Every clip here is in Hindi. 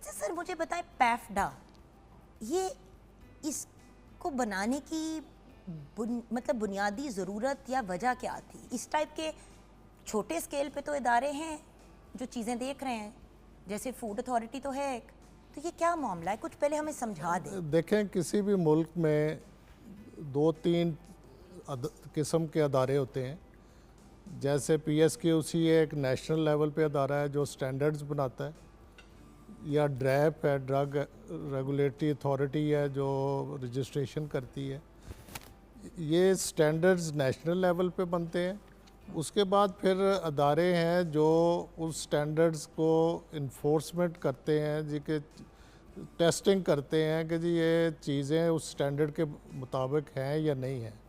अच्छा सर, मुझे बताएं पैफडा, ये इसको बनाने की मतलब बुनियादी ज़रूरत या वजह क्या थी? इस टाइप के छोटे स्केल पे तो इदारे हैं जो चीज़ें देख रहे हैं, जैसे फूड अथॉरिटी तो है एक, तो ये क्या मामला है? कुछ पहले हमें समझा दें। देखें, किसी भी मुल्क में 2-3 किस्म के अदारे होते हैं। जैसे PSQC एक नेशनल लेवल पे अदारा है जो स्टैंडर्ड्स बनाता है, या ड्रैप है, ड्रग रेगुलेटरी अथॉरिटी है जो रजिस्ट्रेशन करती है। ये स्टैंडर्ड्स नेशनल लेवल पे बनते हैं। उसके बाद फिर अदारे हैं जो उस स्टैंडर्ड्स को इन्फोर्समेंट करते हैं जी, के टेस्टिंग करते हैं कि जी ये चीज़ें उस स्टैंडर्ड के मुताबिक हैं या नहीं हैं।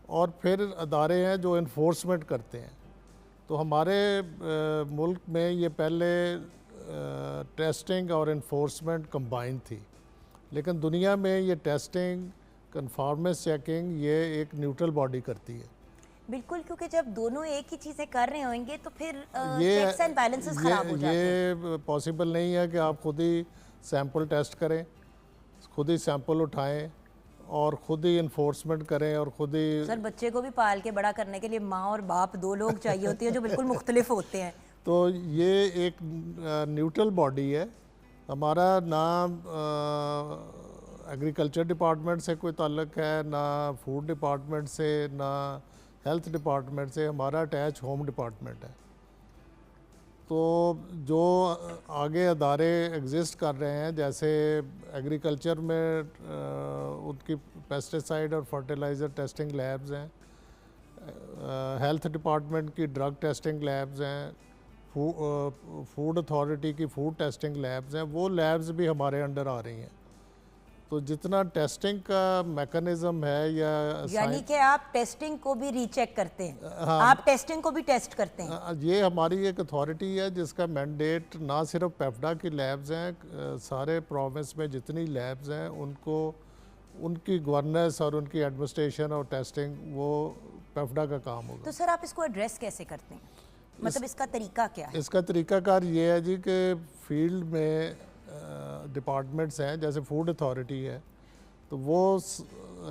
और फिर अदारे हैं जो इन्फोर्समेंट करते हैं। तो हमारे मुल्क में ये पहले टेस्टिंग और इन्फोर्समेंट कंबाइन थी, लेकिन दुनिया में ये टेस्टिंग, कन्फॉर्मेंस चेकिंग ये एक न्यूट्रल बॉडी करती है। बिल्कुल, क्योंकि जब दोनों एक ही चीज़ें कर रहे होंगे तो फिर चेक्स एंड बैलेंसेस खराब हो जाते हैं। ये पॉसिबल नहीं है कि आप खुद ही सैंपल टेस्ट करें, खुद ही सैंपल उठाएं और खुद ही इन्फोर्समेंट करें और खुद ही। सर, बच्चे को भी पाल के बड़ा करने के लिए माँ और बाप दो लोग चाहिए होते हैं जो बिल्कुल मुख्तलिफ होते हैं। तो ये एक न्यूट्रल बॉडी है। हमारा ना एग्रीकल्चर डिपार्टमेंट से कोई ताल्लुक़ है, ना फूड डिपार्टमेंट से, ना हेल्थ डिपार्टमेंट से। हमारा अटैच होम डिपार्टमेंट है। तो जो आगे अदारे एग्जिस्ट कर रहे हैं, जैसे एग्रीकल्चर में उनकी पेस्टिसाइड और फर्टिलाइज़र टेस्टिंग लैब्स हैं, हेल्थ डिपार्टमेंट की ड्रग टेस्टिंग लैब्स हैं, फूड अथॉरिटी की फूड टेस्टिंग लैब्स हैं, वो लैब्स भी हमारे अंडर आ रही हैं। तो जितना टेस्टिंग का मैकेनिज्म है, यानी कि आप टेस्टिंग को भी रीचेक करते हैं। हाँ, आप टेस्टिंग को भी टेस्ट करते हैं। ये हमारी एक अथॉरिटी है जिसका मैंडेट ना सिर्फ पेफडा की लैब्स हैं, सारे प्रोविंस में जितनी लैब्स हैं उनको, उनकी गवर्नेंस और उनकी एडमिनिस्ट्रेशन और टेस्टिंग वो पेफडा का काम होगा। तो सर, आप इसको एड्रेस कैसे करते हैं? मतलब इसका तरीका क्या है? इसका तरीकाकार ये है जी कि फील्ड में डिपार्टमेंट्स हैं, जैसे फूड अथॉरिटी है, तो वो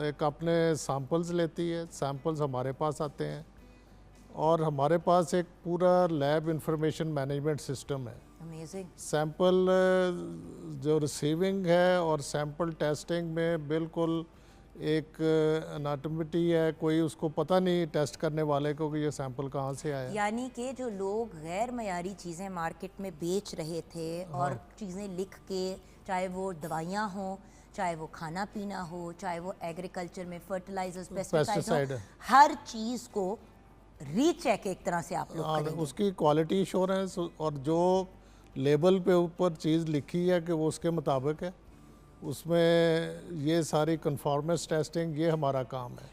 एक अपने सैंपल्स लेती है, सैंपल्स हमारे पास आते हैं और हमारे पास एक पूरा लैब इंफॉर्मेशन मैनेजमेंट सिस्टम है। अमेजिंग। सैंपल जो रिसीविंग है और सैंपल टेस्टिंग में बिल्कुल एक अनाटोमिटी है, कोई उसको पता नहीं टेस्ट करने वाले को कि ये सैंपल कहाँ से आया। यानी कि जो लोग गैर मयारी चीज़ें मार्केट में बेच रहे थे और चीज़ें लिख के, चाहे वो दवाइयाँ हों, चाहे वो खाना पीना हो, चाहे वो एग्रीकल्चर में फर्टिलाइजर्स, पेस्टिसाइड हो, हर चीज़ को रीचेक एक तरह से आप लोग करेंगे। उसकी क्वालिटी एश्योरेंस और जो लेबल पे ऊपर चीज़ लिखी है कि वो उसके मुताबिक है, उसमें ये सारी कन्फॉर्मेंस टेस्टिंग, ये हमारा काम है।